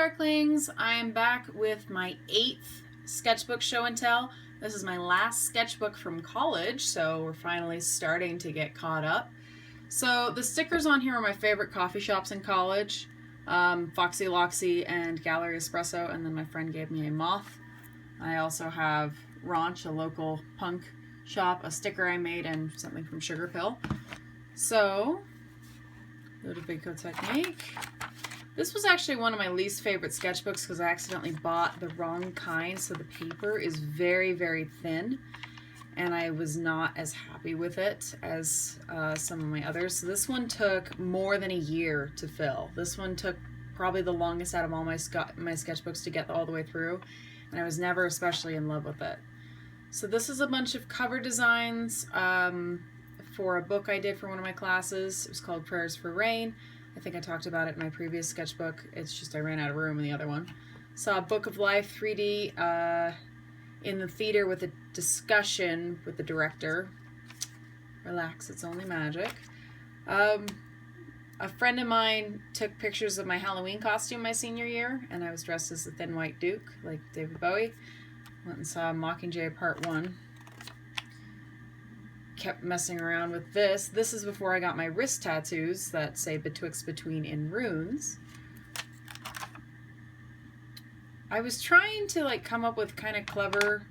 Sparklings, I am back with my 8th sketchbook show and tell. This is my last sketchbook from college, so we're finally starting to get caught up. So the stickers on here are my favorite coffee shops in college, Foxy Loxy and Gallery Espresso, and then my friend gave me a moth. I also have Raunch, a local punk shop, a sticker I made, and something from Sugar Pill. So, Ludovico Technique. This was actually one of my least favorite sketchbooks because I accidentally bought the wrong kind, so the paper is very, very thin, and I was not as happy with it as some of my others. So this one took more than a year to fill. This one took probably the longest out of all my sketchbooks to get all the way through, and I was never especially in love with it. So this is a bunch of cover designs for a book I did for one of my classes. It was called Prayers for Rain. I think I talked about it in my previous sketchbook. It's just I ran out of room in the other one. Saw Book of Life 3D in the theater with a discussion with the director. Relax, it's only magic. A friend of mine took pictures of my Halloween costume my senior year, and I was dressed as the Thin White Duke, like David Bowie. Went and saw Mockingjay Part 1. Kept messing around with this. This is before I got my wrist tattoos that say Betwixt Between in runes. I was trying to come up with kind of clever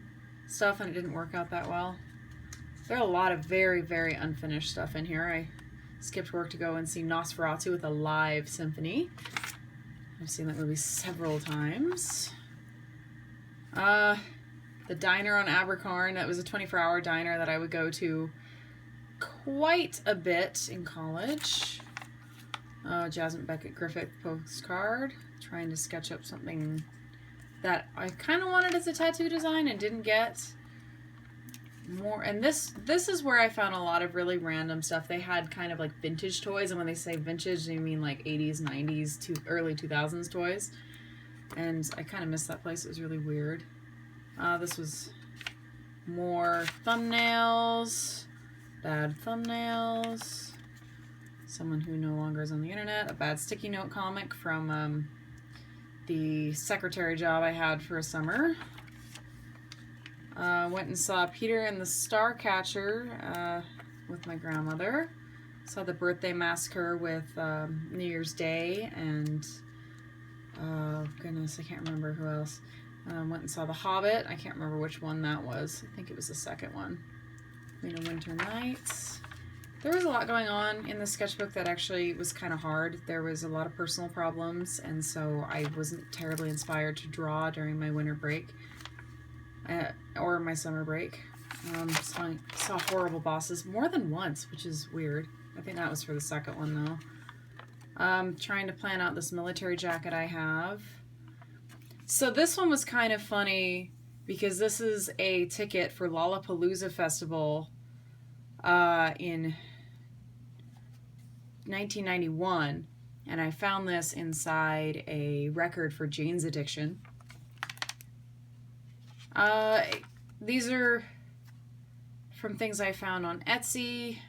stuff, and it didn't work out that well. There are a lot of very, very unfinished stuff in here. I skipped work to go and see Nosferatu with a live symphony. I've seen that movie several times. The diner on Abercorn, that was a 24-hour diner that I would go to quite a bit in college. Jasmine Beckett Griffith postcard, trying to sketch up something that I kind of wanted as a tattoo design and didn't get more. And this is where I found a lot of really random stuff. They had kind of like vintage toys, and when they say vintage, they mean like 80s, 90s, to early 2000s toys. And I kind of missed that place. It was really weird. This was more thumbnails, bad thumbnails, someone who no longer is on the internet, a bad sticky note comic from the secretary job I had for a summer. Went and saw Peter and the Starcatcher with my grandmother. Saw the Birthday Massacre with New Year's Day and, oh goodness, I can't remember who else. Went and saw The Hobbit. I can't remember which one that was. I think it was the second one. Queen of Winter Nights. There was a lot going on in the sketchbook that actually was kind of hard. There was a lot of personal problems, and so I wasn't terribly inspired to draw during my winter break or my summer break. Saw Horrible Bosses more than once, which is weird. I think that was for the second one, though. Trying to plan out this military jacket I have. So this one was kind of funny because this is a ticket for Lollapalooza Festival in 1991, and I found this inside a record for Jane's Addiction. These are from things I found on Etsy.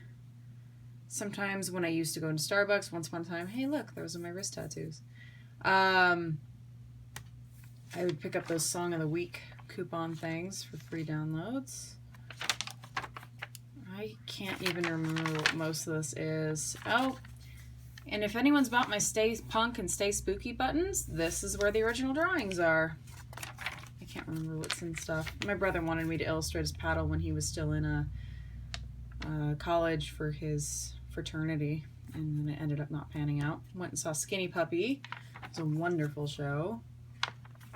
Sometimes when I used to go into Starbucks, once upon a time, hey look, those are my wrist tattoos. I would pick up those Song of the Week coupon things for free downloads. I can't even remember what most of this is. Oh, and if anyone's bought my Stay Punk and Stay Spooky buttons, this is where the original drawings are. I can't remember what's in stuff. My brother wanted me to illustrate his paddle when he was still in college for his fraternity, and then it ended up not panning out. Went and saw Skinny Puppy. It was a wonderful show.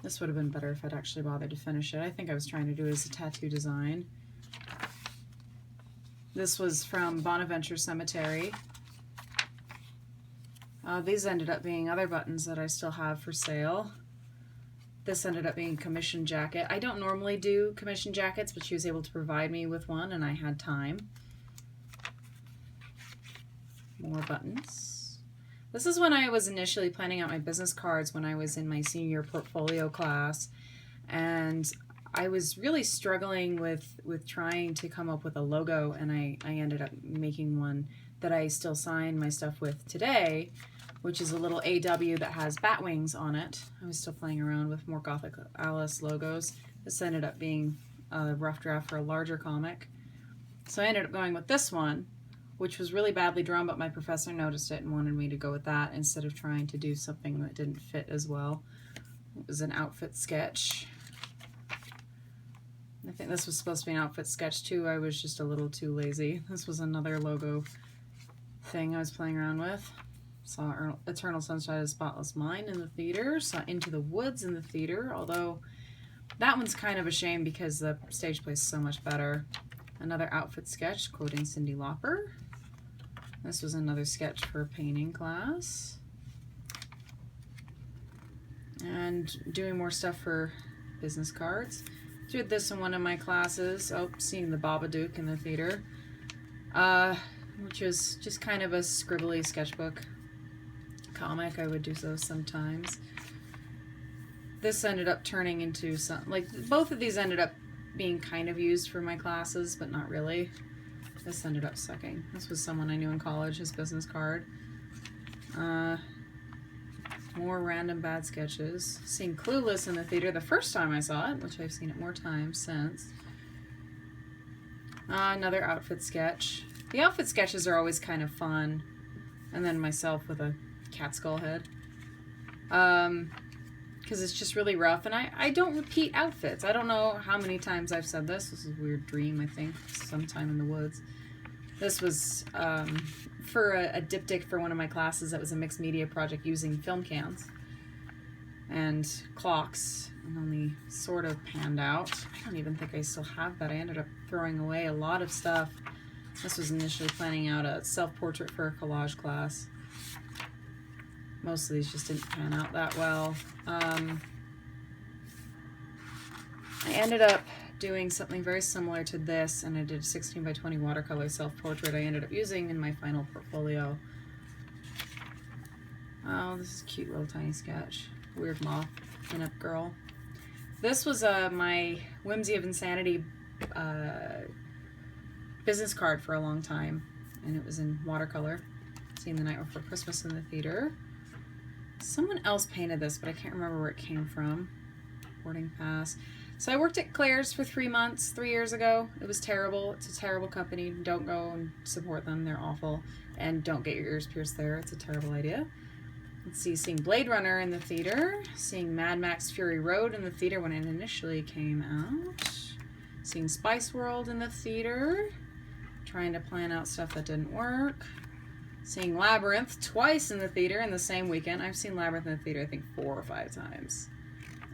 This would have been better if I'd actually bothered to finish it. I think I was trying to do it as a tattoo design. This was from Bonaventure Cemetery. These ended up being other buttons that I still have for sale. This ended up being a commission jacket. I don't normally do commission jackets, but she was able to provide me with one, and I had time. More buttons. This is when I was initially planning out my business cards when I was in my senior portfolio class, and I was really struggling with trying to come up with a logo, and I ended up making one that I still sign my stuff with today. which is a little AW that has bat wings on it. I was still playing around with more Gothic Alice logos. This ended up being a rough draft for a larger comic. So I ended up going with this one, which was really badly drawn, but my professor noticed it and wanted me to go with that instead of trying to do something that didn't fit as well. It was an outfit sketch. I think this was supposed to be an outfit sketch too. I was just a little too lazy. This was another logo thing I was playing around with. Saw Eternal Sunshine of a Spotless Mind in the theater. Saw Into the Woods in the theater, although that one's kind of a shame because the stage play is so much better. Another outfit sketch quoting Cyndi Lauper. This was another sketch for a painting class. And doing more stuff for business cards. Did this in one of my classes. Oh, seeing the Babadook in the theater. Which was just kind of a scribbly sketchbook comic. I would do those sometimes. This ended up turning into some, like, both of these ended up being kind of used for my classes, but not really. This ended up sucking. This was someone I knew in college, his business card. More random bad sketches. Seeing Clueless in the theater the first time I saw it, which I've seen it more times since. Another outfit sketch. The outfit sketches are always kind of fun. And then myself with a cat skull head. Because it's just really rough. And I don't repeat outfits. I don't know how many times I've said this. This is a weird dream, I think. Sometime in the woods. This was for a diptych for one of my classes that was a mixed media project using film cans and clocks, and only sort of panned out. I don't even think I still have that. I ended up throwing away a lot of stuff. This was initially planning out a self-portrait for a collage class. Most of these just didn't pan out that well. I ended up doing something very similar to this, and I did a 16 by 20 watercolor self-portrait I ended up using in my final portfolio. Oh, this is a cute little tiny sketch. Weird moth pinup girl. This was my Whimsy of Insanity business card for a long time, and it was in watercolor. Seen the Night Before Christmas in the theater. Someone else painted this, but I can't remember where it came from. Boarding pass. So I worked at Claire's for 3 months, 3 years ago. It was terrible. It's a terrible company. Don't go and support them. They're awful. And don't get your ears pierced there. It's a terrible idea. Let's see, seeing Blade Runner in the theater. Seeing Mad Max Fury Road in the theater when it initially came out. Seeing Spice World in the theater. Trying to plan out stuff that didn't work. Seeing Labyrinth twice in the theater in the same weekend. I've seen Labyrinth in the theater, I think, 4 or 5 times.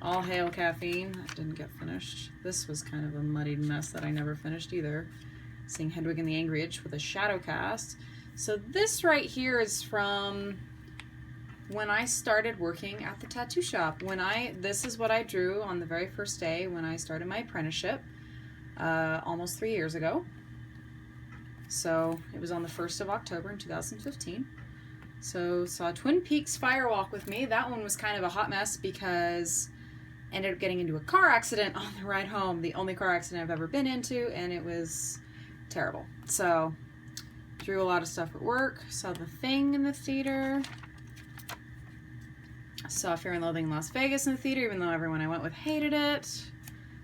All Hail Caffeine. That didn't get finished. This was kind of a muddied mess that I never finished either. Seeing Hedwig and the Angry Inch with a shadow cast. So this right here is from when I started working at the tattoo shop. This is what I drew on the very first day when I started my apprenticeship, almost 3 years ago. So it was on the 1st of October in 2015. So saw Twin Peaks Firewalk with me. That one was kind of a hot mess because I ended up getting into a car accident on the ride home. The only car accident I've ever been into, and it was terrible. So drew a lot of stuff at work. Saw The Thing in the theater. Saw Fear and Loathing in Las Vegas in the theater, even though everyone I went with hated it.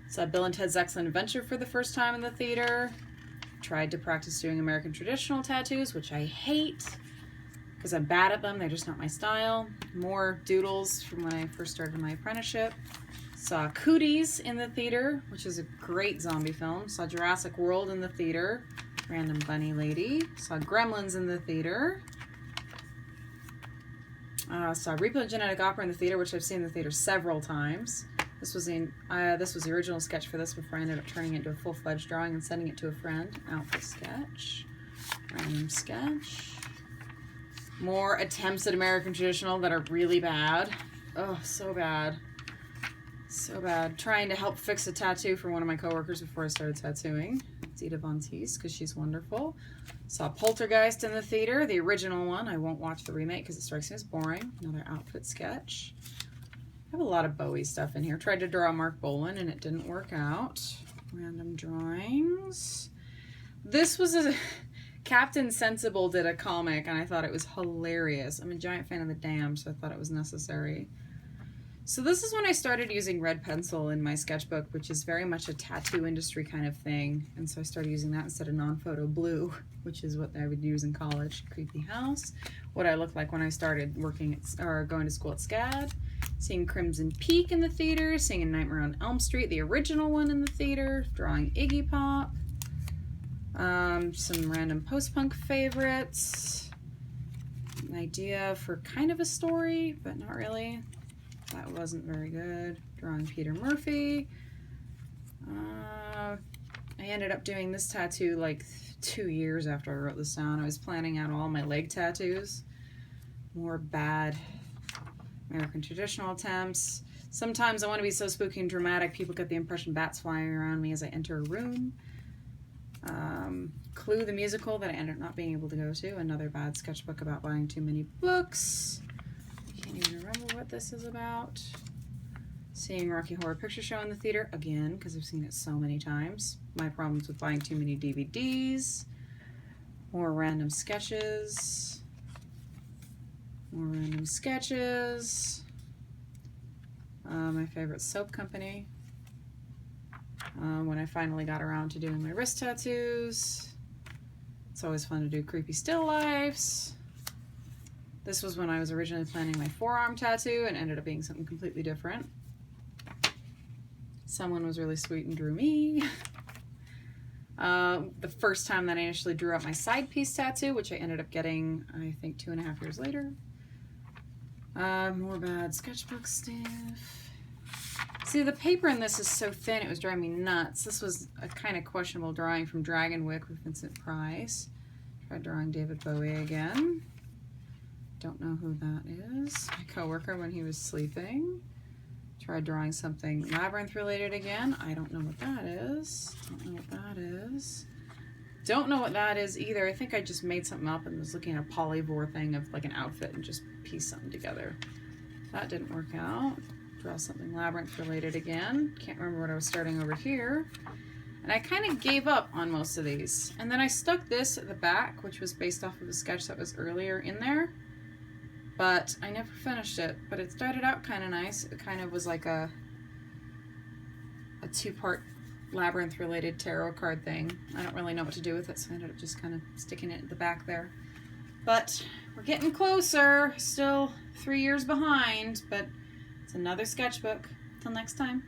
Saw Bill and Ted's Excellent Adventure for the first time in the theater. Tried to practice doing American traditional tattoos, which I hate because I'm bad at them. They're just not my style. More doodles from when I first started my apprenticeship. Saw Cooties in the theater, which is a great zombie film. Saw Jurassic World in the theater. Random bunny lady. Saw Gremlins in the theater. Saw Repo and Genetic Opera in the theater, which I've seen in the theater several times. This was the original sketch for this before I ended up turning it into a full-fledged drawing and sending it to a friend. Outfit sketch. Random sketch. More attempts at American traditional that are really bad. Oh, so bad. So bad. Trying to help fix a tattoo for one of my coworkers before I started tattooing. Zita Von Teese, because she's wonderful. Saw Poltergeist in the theater, the original one. I won't watch the remake because it strikes me as boring. Another outfit sketch. I have a lot of Bowie stuff in here. Tried to draw Mark Bolan and it didn't work out. Random drawings. This was Captain Sensible did a comic, and I thought it was hilarious. I'm a giant fan of The Dam, so I thought it was necessary. So this is when I started using red pencil in my sketchbook, which is very much a tattoo industry kind of thing. And so I started using that instead of non-photo blue, which is what I would use in college. Creepy house. What I looked like when I started working at, or going to school at SCAD. Seeing Crimson Peak in the theater. Seeing A Nightmare on Elm Street, the original one, in the theater. Drawing Iggy Pop. Some random post-punk favorites. An idea for kind of a story, but not really. That wasn't very good. Drawing Peter Murphy. I ended up doing this tattoo like 2 years after I wrote this down. I was planning out all my leg tattoos. More bad American traditional attempts. Sometimes I want to be so spooky and dramatic, people get the impression bats flying around me as I enter a room. Clue the musical that I ended up not being able to go to. Another bad sketchbook about buying too many books. Can't even remember what this is about. Seeing Rocky Horror Picture Show in the theater again, because I've seen it so many times. My problems with buying too many DVDs. More random sketches. More random sketches. My favorite soap company. When I finally got around to doing my wrist tattoos. It's always fun to do creepy still lifes. This was when I was originally planning my forearm tattoo and ended up being something completely different. Someone was really sweet and drew me. The first time that I initially drew up my side piece tattoo, which I ended up getting, I think, 2.5 years later. More bad sketchbook stuff. See, the paper in this is so thin, it was driving me nuts. This was a kind of questionable drawing from Dragonwyck with Vincent Price. Tried drawing David Bowie again. Don't know who that is. My coworker when he was sleeping. Tried drawing something Labyrinth related again. I don't know what that is. Don't know what that is. Don't know what that is either. I think I just made something up and was looking at a polyvore thing of like an outfit and just pieced something together. That didn't work out. Draw something Labyrinth related again. Can't remember what I was starting over here. And I kind of gave up on most of these. And then I stuck this at the back, which was based off of a sketch that was earlier in there. But I never finished it. But it started out kind of nice. It kind of was like a 2-part Labyrinth related tarot card thing. I don't really know what to do with it, so I ended up just kind of sticking it at the back there. But we're getting closer. Still 3 years behind, but it's another sketchbook. Till next time.